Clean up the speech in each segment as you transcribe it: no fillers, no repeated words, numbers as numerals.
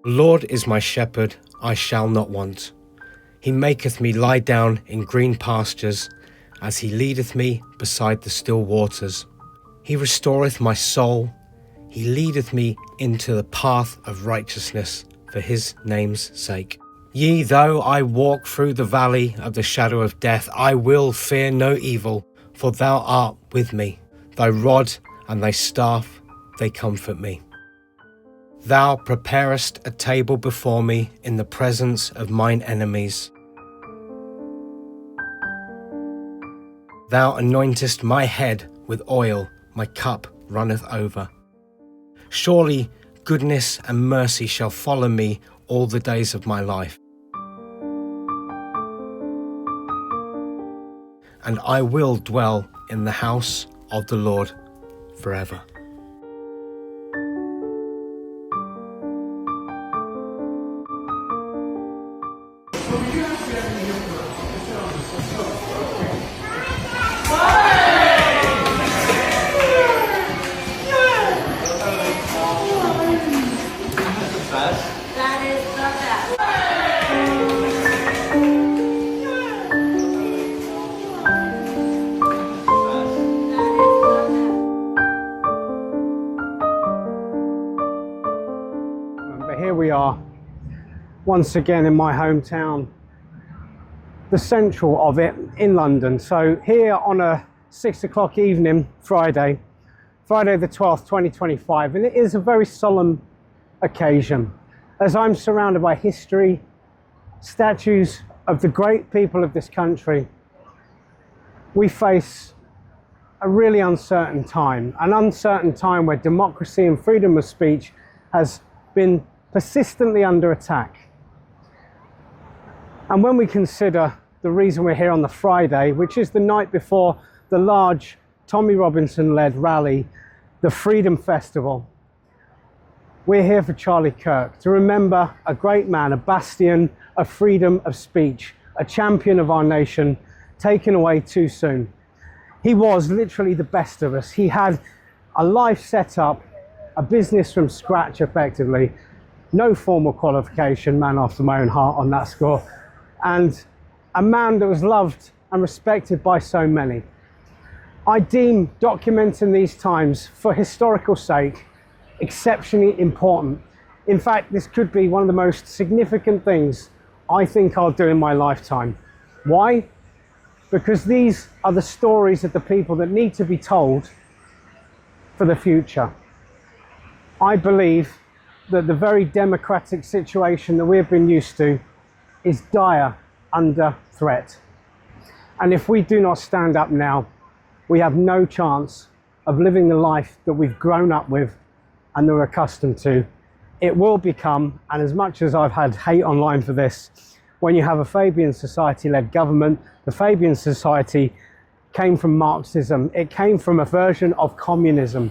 The Lord is my shepherd, I shall not want. He maketh me lie down in green pastures, as he leadeth me beside the still waters. He restoreth my soul. He leadeth me into the path of righteousness for his name's sake. Yea, though I walk through the valley of the shadow of death, I will fear no evil, for thou art with me. Thy rod and thy staff, they comfort me. Thou preparest a table before me in the presence of mine enemies. Thou anointest my head with oil, my cup runneth over. Surely goodness and mercy shall follow me all the days of my life, and I will dwell in the house of the Lord forever. Here we are, once again in my hometown, the central of it in London. So here on a 6 o'clock evening, Friday the 12th, 2025, and it is a very solemn occasion as I'm surrounded by history, statues of the great people of this country. We face a really uncertain time, an uncertain time where democracy and freedom of speech has been persistently under attack. And when we consider the reason we're here on the Friday, which is the night before the large Tommy Robinson-led rally, the Freedom Festival, we're here for Charlie Kirk, to remember a great man, a bastion of freedom of speech, a champion of our nation, taken away too soon. He was literally the best of us. He had a life set up, a business from scratch effectively, no formal qualification, man after my own heart on that score, and a man that was loved and respected by so many. I deem documenting these times for historical sake exceptionally important. In fact, this could be one of the most significant things I think I'll do in my lifetime. Why? Because these are the stories of the people that need to be told for the future. I believe that the very democratic situation that we've been used to is dire under threat. And if we do not stand up now, we have no chance of living the life that we've grown up with and that we're accustomed to. It will become, and as much as I've had hate online for this, when you have a Fabian Society-led government, the Fabian Society came from Marxism. It came from a version of communism.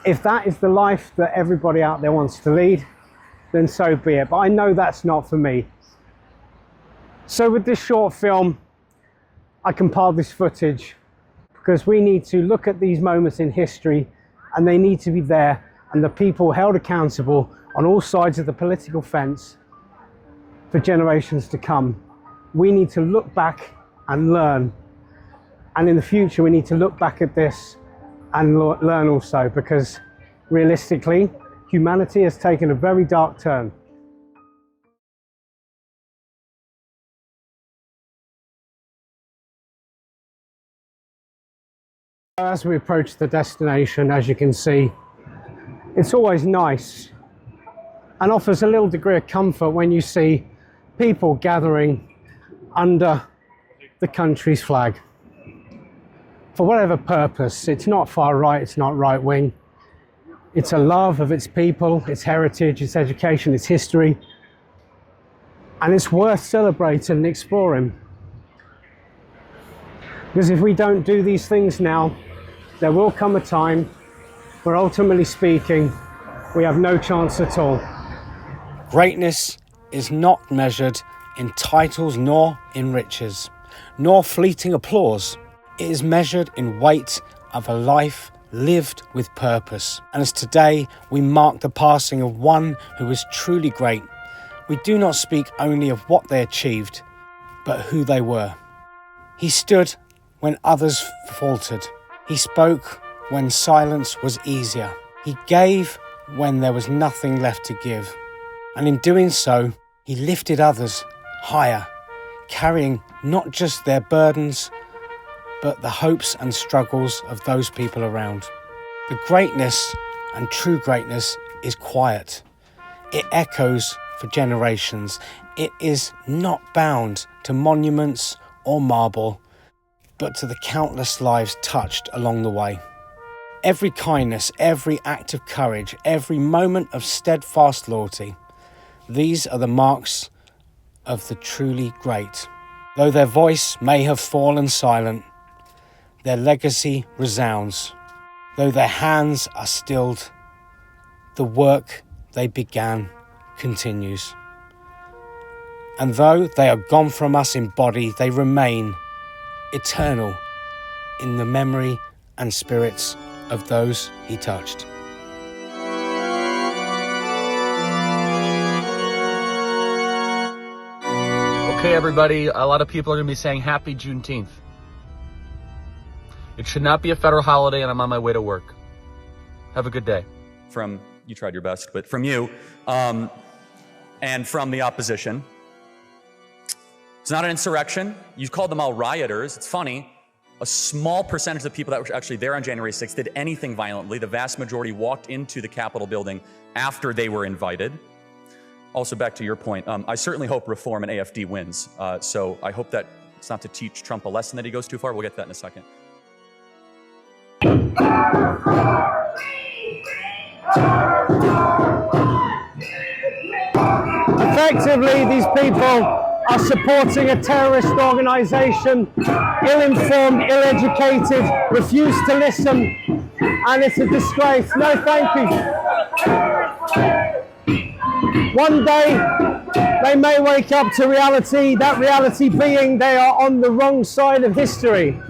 If that is the life that everybody out there wants to lead, then so be it. But I know that's not for me. So with this short film, I compiled this footage because we need to look at these moments in history, and they need to be there, and the people held accountable on all sides of the political fence for generations to come. We need to look back and learn. And in the future, we need to look back at this and learn also, because realistically, humanity has taken a very dark turn. As we approach the destination, as you can see, it's always nice and offers a little degree of comfort when you see people gathering under the country's flag. For whatever purpose, it's not far right, it's not right wing. It's a love of its people, its heritage, its education, its history. And it's worth celebrating and exploring. Because if we don't do these things now, there will come a time where, ultimately speaking, we have no chance at all. Greatness is not measured in titles nor in riches, nor fleeting applause. It is measured in weight of a life lived with purpose. And as today we mark the passing of one who was truly great, we do not speak only of what they achieved, but who they were. He stood when others faltered. He spoke when silence was easier. He gave when there was nothing left to give. And in doing so, he lifted others higher, carrying not just their burdens, but the hopes and struggles of those people around. The greatness and true greatness is quiet. It echoes for generations. It is not bound to monuments or marble, but to the countless lives touched along the way. Every kindness, every act of courage, every moment of steadfast loyalty, these are the marks of the truly great. Though their voice may have fallen silent, their legacy resounds. Though their hands are stilled, the work they began continues. And though they are gone from us in body, they remain eternal in the memory and spirits of those he touched. Okay, everybody, a lot of people are going to be saying Happy Juneteenth. It should not be a federal holiday, and I'm on my way to work. Have a good day. From, you tried your best, but from you, and from the opposition. It's not an insurrection. You called them all rioters. It's funny. A small percentage of the people that were actually there on January 6th did anything violently. The vast majority walked into the Capitol building after they were invited. Also, back to your point, I certainly hope Reform and AFD wins. So I hope that it's not to teach Trump a lesson that he goes too far. We'll get to that in a second. Effectively, these people are supporting a terrorist organisation, ill-informed, ill-educated, refuse to listen, and it's a disgrace. No, thank you. One day, they may wake up to reality, that reality being they are on the wrong side of history.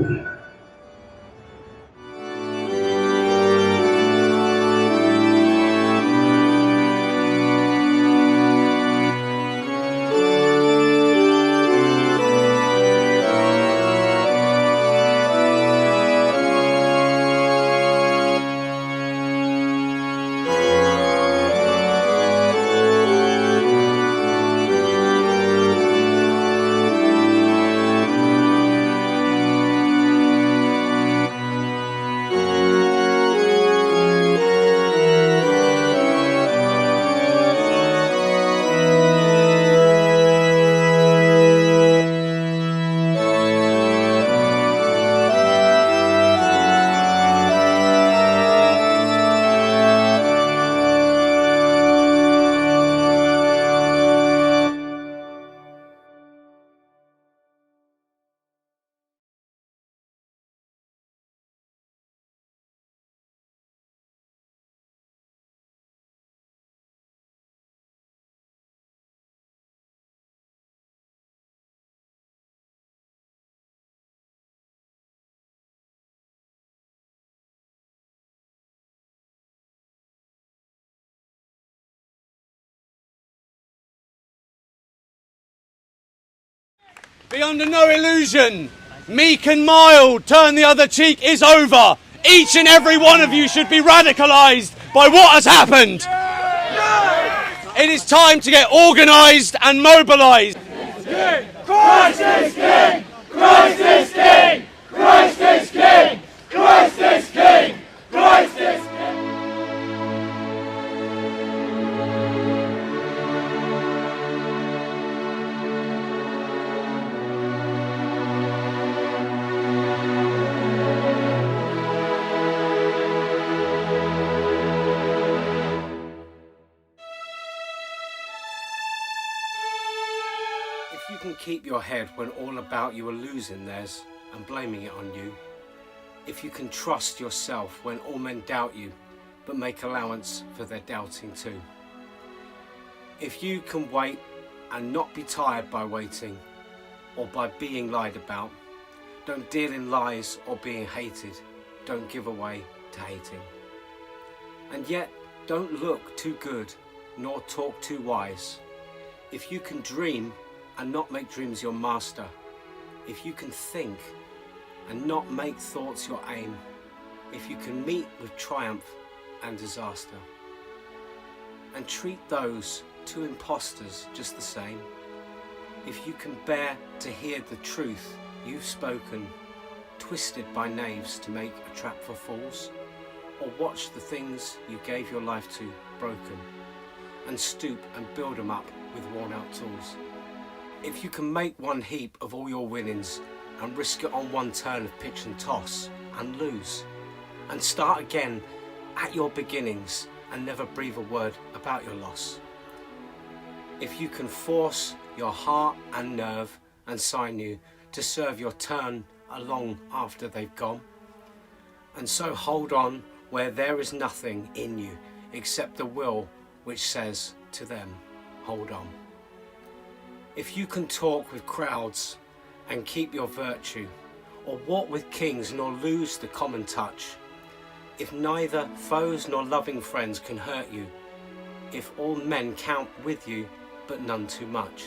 Be under no illusion. Meek and mild, turn the other cheek is over. Each and every one of you should be radicalised by what has happened. It is time to get organised and mobilised. Christ is King! Christ is King! Christ is King! Christ is King! Christ is King! If you can keep your head when all about you are losing theirs and blaming it on you, if you can trust yourself when all men doubt you but make allowance for their doubting too, if you can wait and not be tired by waiting or by being lied about, don't deal in lies or being hated, don't give away to hating. And yet, don't look too good, nor talk too wise. If you can dream and not make dreams your master, if you can think and not make thoughts your aim, if you can meet with triumph and disaster, and treat those two impostors just the same, if you can bear to hear the truth you've spoken, twisted by knaves to make a trap for fools, or watch the things you gave your life to broken, and stoop and build them up with worn out tools. If you can make one heap of all your winnings and risk it on one turn of pitch and toss and lose, and start again at your beginnings and never breathe a word about your loss. If you can force your heart and nerve and sinew to serve your turn along after they've gone, and so hold on where there is nothing in you except the will which says to them, hold on. If you can talk with crowds and keep your virtue, or walk with kings nor lose the common touch, if neither foes nor loving friends can hurt you, if all men count with you but none too much,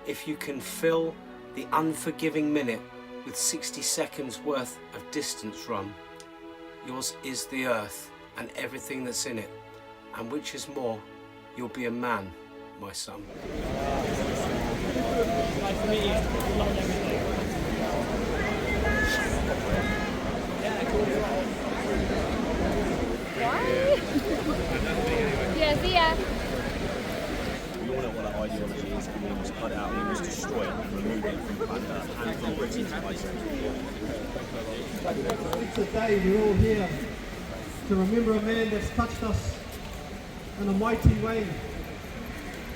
if you can fill the unforgiving minute with 60 seconds worth of distance run, yours is the earth and everything that's in it, and which is more, you'll be a man, my son. Nice to meet you. Good luck with everything. Yeah, see ya. We all know what our ideology is, and we must cut it out, we must destroy it and remove it from the planet and from Britain's eyesight. It's a day we're all here to remember a man that's touched us in a mighty way.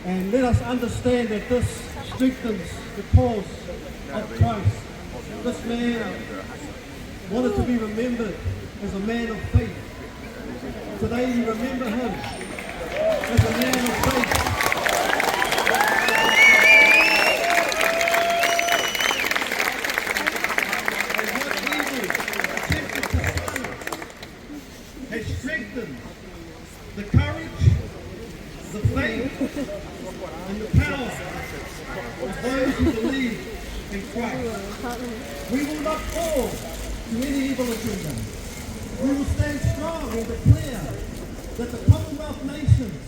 And let us understand that this strengthens the cause of Christ. This man wanted to be remembered as a man of faith. Today we remember him as a man of faith. And what evil attempted to silence has strengthened the courage, the faith, and the power of those who believe in Christ. We will not fall to any evil agenda. We will stand strong and declare that the Commonwealth nations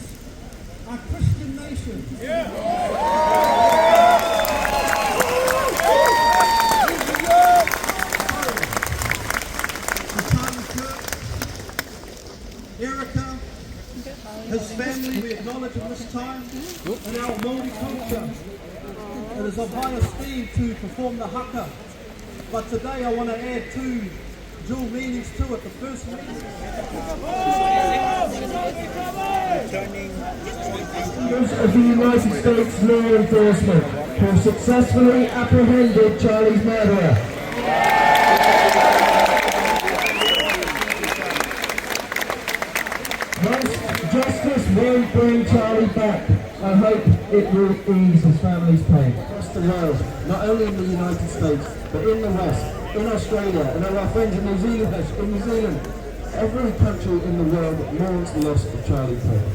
are Christian nations. Erica, his family, we acknowledge in this time, and our Māori culture. It is of high esteem to perform the haka, but today I want to add two dual meanings to it. The first meaning of the United States law enforcement who successfully apprehended Charlie's murderer. Whilst justice won't bring Charlie back, I hope it will ease his family's pain. Across the world, not only in the United States, but in the West, in Australia, and our friends in New Zealand, every country in the world mourns the loss of Charlie Kirk.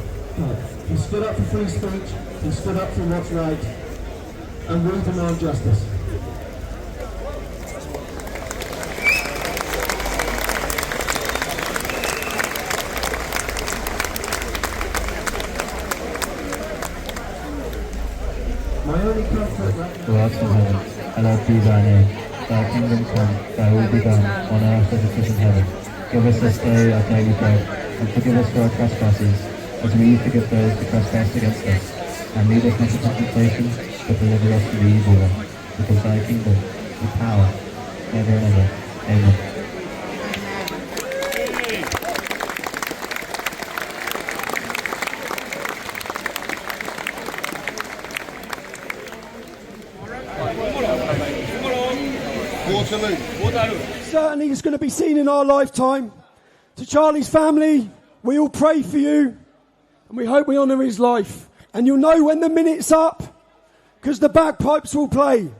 He stood up for free speech, he stood up for what's right, and we demand justice. My only comfort right now. Who art in heaven, hallowed be thy name. Thy kingdom come, thy will be done, on earth as it is in heaven. Give us this day our daily bread, and forgive us for our trespasses, as we forgive those who trespass against us. And lead us not into temptation, but deliver us from the evil one. Because thy kingdom, the power, ever and ever. Amen. Certainly it's going to be seen in our lifetime. To Charlie's family, we all pray for you and we hope we honour his life. And you'll know when the minute's up because the bagpipes will play.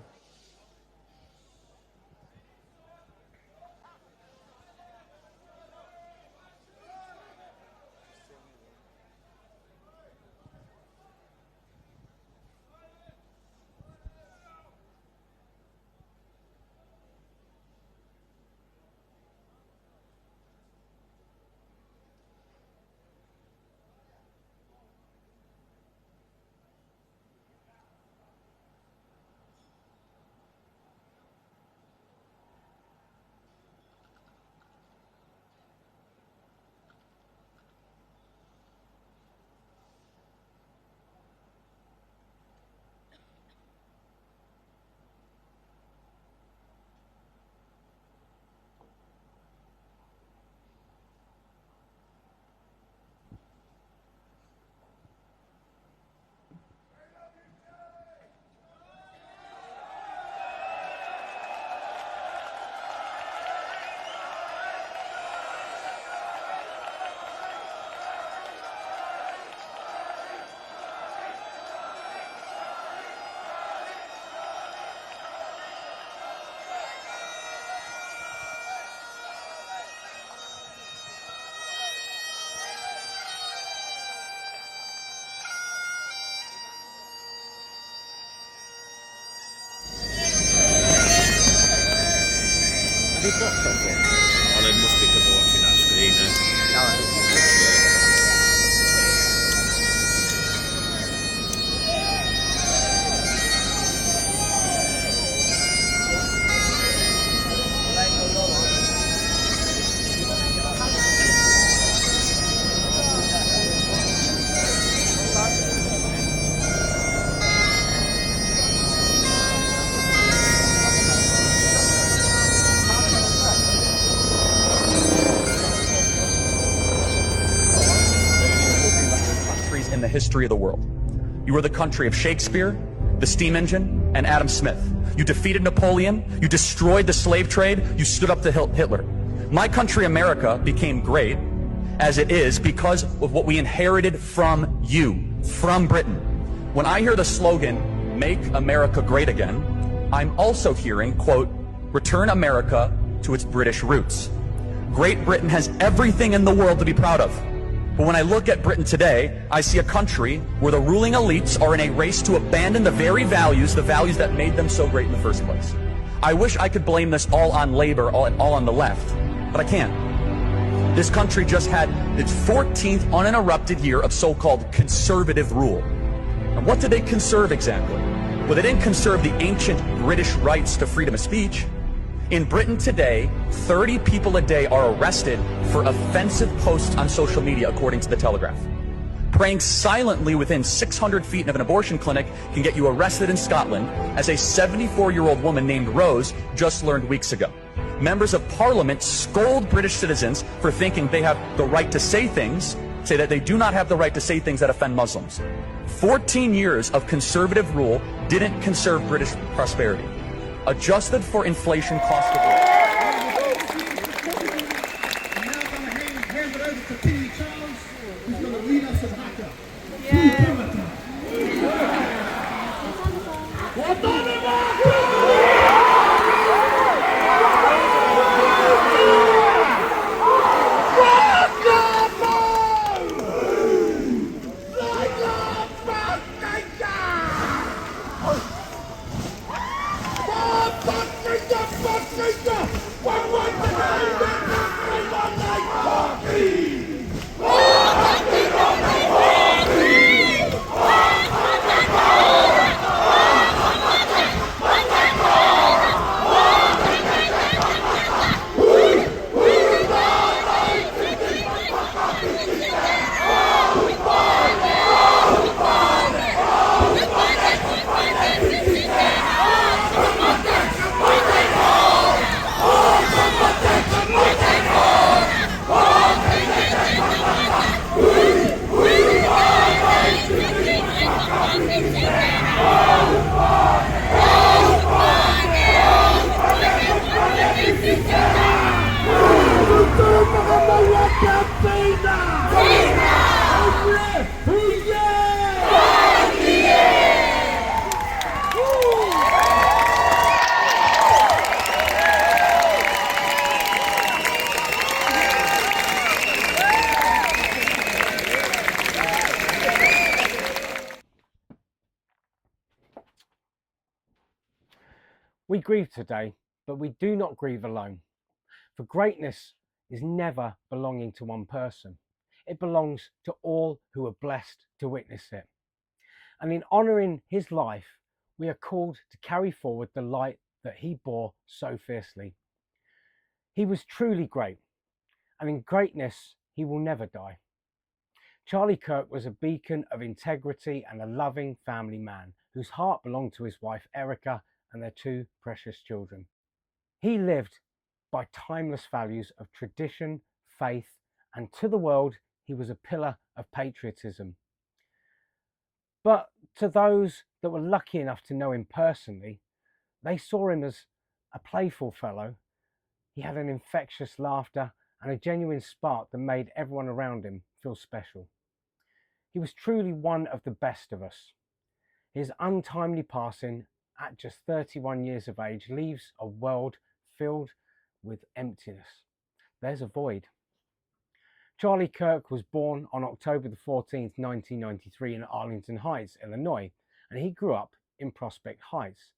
history of the world. You were the country of Shakespeare, the steam engine, and Adam Smith. You defeated Napoleon, you destroyed the slave trade, you stood up to Hitler. My country, America, became great as it is because of what we inherited from you, from Britain. When I hear the slogan, "Make America Great Again," I'm also hearing, quote, "Return America to its British roots." Great Britain has everything in the world to be proud of. But when I look at Britain today, I see a country where the ruling elites are in a race to abandon the very values, the values that made them so great in the first place. I wish I could blame this all on labor, all on the left, but I can't. This country just had its 14th uninterrupted year of so-called conservative rule. And what did they conserve exactly? Well, they didn't conserve the ancient British rights to freedom of speech. In Britain today, 30 people a day are arrested for offensive posts on social media, according to the Telegraph. Praying silently within 600 feet of an abortion clinic can get you arrested in Scotland, as a 74-year-old woman named Rose just learned weeks ago. Members of Parliament scold British citizens for thinking they have the right to say things, say that they do not have the right to say things that offend Muslims. 14 years of conservative rule didn't conserve British prosperity. Adjusted for inflation, cost of living. Now I'm going to hand it over to King Charles, who's going to lead us in Haka. We grieve today, but we do not grieve alone. For greatness is never belonging to one person. It belongs to all who are blessed to witness it. And in honouring his life, we are called to carry forward the light that he bore so fiercely. He was truly great, and in greatness he will never die. Charlie Kirk was a beacon of integrity and a loving family man whose heart belonged to his wife Erica and their two precious children. He lived by timeless values of tradition, faith, and to the world he was a pillar of patriotism. But to those that were lucky enough to know him personally, they saw him as a playful fellow. He had an infectious laughter and a genuine spark that made everyone around him feel special. He was truly one of the best of us. His untimely passing at just 31 years of age leaves a world filled with emptiness. There's a void. Charlie Kirk was born on October the 14th, 1993 in Arlington Heights, Illinois, and he grew up in Prospect Heights.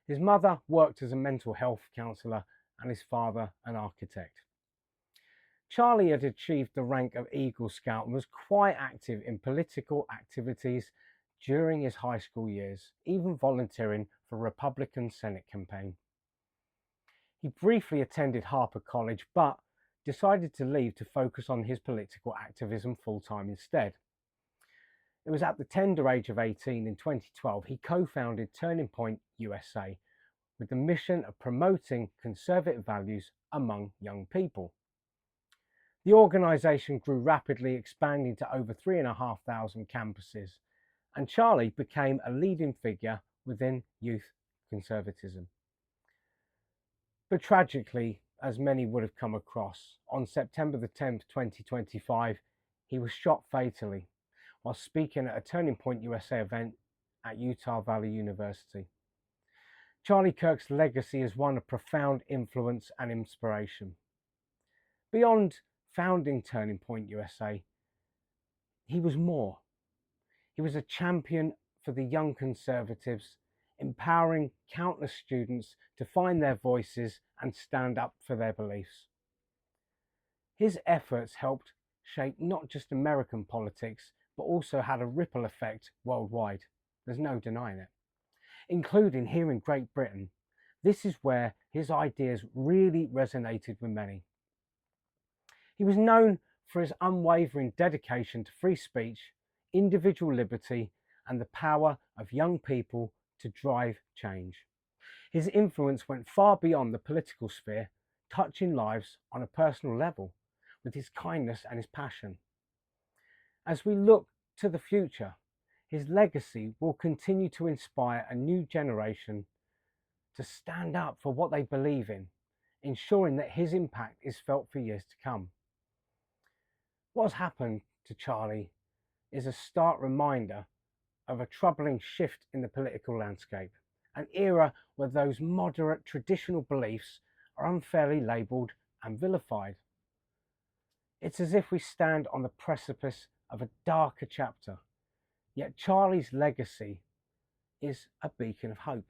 His mother worked as a mental health counsellor and his father an architect. Charlie had achieved the rank of Eagle Scout and was quite active in political activities during his high school years, even volunteering for a Republican Senate campaign. He briefly attended Harper College, but decided to leave to focus on his political activism full-time instead. It was at the tender age of 18 in 2012 he co-founded Turning Point USA with the mission of promoting conservative values among young people. The organisation grew rapidly, expanding to over 3,500 campuses, and Charlie became a leading figure within youth conservatism. But tragically, as many would have come across, on September the 10th, 2025, he was shot fatally while speaking at a Turning Point USA event at Utah Valley University. Charlie Kirk's legacy is one of profound influence and inspiration. Beyond founding Turning Point USA, he was more. He was a champion for the young conservatives, empowering countless students to find their voices and stand up for their beliefs. His efforts helped shape not just American politics, but also had a ripple effect worldwide. There's no denying it, including here in Great Britain. This is where his ideas really resonated with many. He was known for his unwavering dedication to free speech, individual liberty, and the power of young people to drive change. His influence went far beyond the political sphere, touching lives on a personal level with his kindness and his passion. As we look to the future, his legacy will continue to inspire a new generation to stand up for what they believe in, ensuring that his impact is felt for years to come. What has happened to Charlie is a stark reminder of a troubling shift in the political landscape, an era where those moderate traditional beliefs are unfairly labelled and vilified. It's as if we stand on the precipice of a darker chapter, yet Charlie's legacy is a beacon of hope.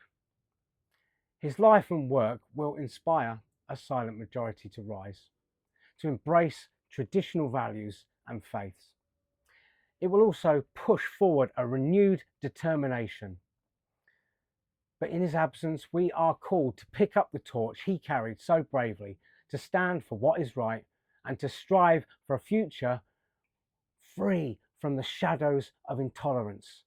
His life and work will inspire a silent majority to rise, to embrace traditional values and faiths. It will also push forward a renewed determination. But in his absence, we are called to pick up the torch he carried so bravely, to stand for what is right and to strive for a future free from the shadows of intolerance.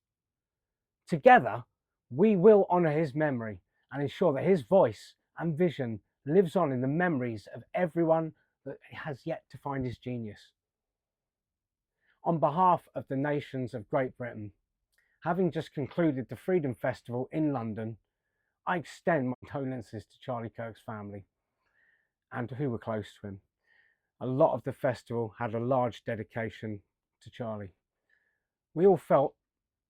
Together, we will honour his memory and ensure that his voice and vision lives on in the memories of everyone that has yet to find his genius. On behalf of the nations of Great Britain, having just concluded the Freedom Festival in London, I extend my condolences to Charlie Kirk's family and who were close to him. A lot of the festival had a large dedication to Charlie. We all felt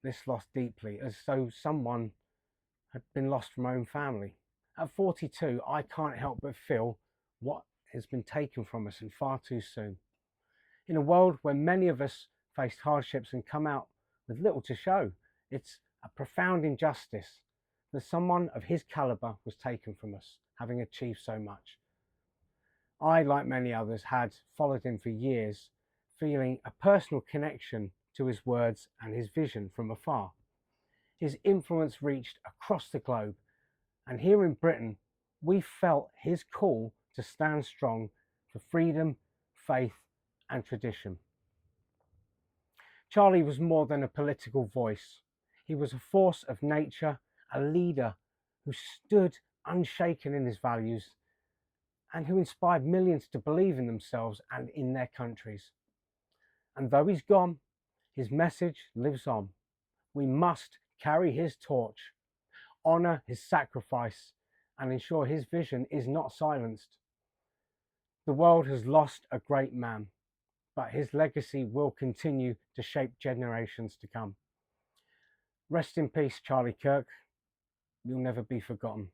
this loss deeply, as though someone had been lost from our own family. At 42, I can't help but feel what has been taken from us and far too soon. In a world where many of us faced hardships and come out with little to show, it's a profound injustice that someone of his calibre was taken from us, having achieved so much. I, like many others, had followed him for years, feeling a personal connection to his words and his vision from afar. His influence reached across the globe, and here in Britain, we felt his call to stand strong for freedom, faith, and tradition. Charlie was more than a political voice. He was a force of nature, a leader who stood unshaken in his values and who inspired millions to believe in themselves and in their countries. And though he's gone, his message lives on. We must carry his torch, honour his sacrifice, and ensure his vision is not silenced. The world has lost a great man, but his legacy will continue to shape generations to come. Rest in peace, Charlie Kirk. You'll never be forgotten.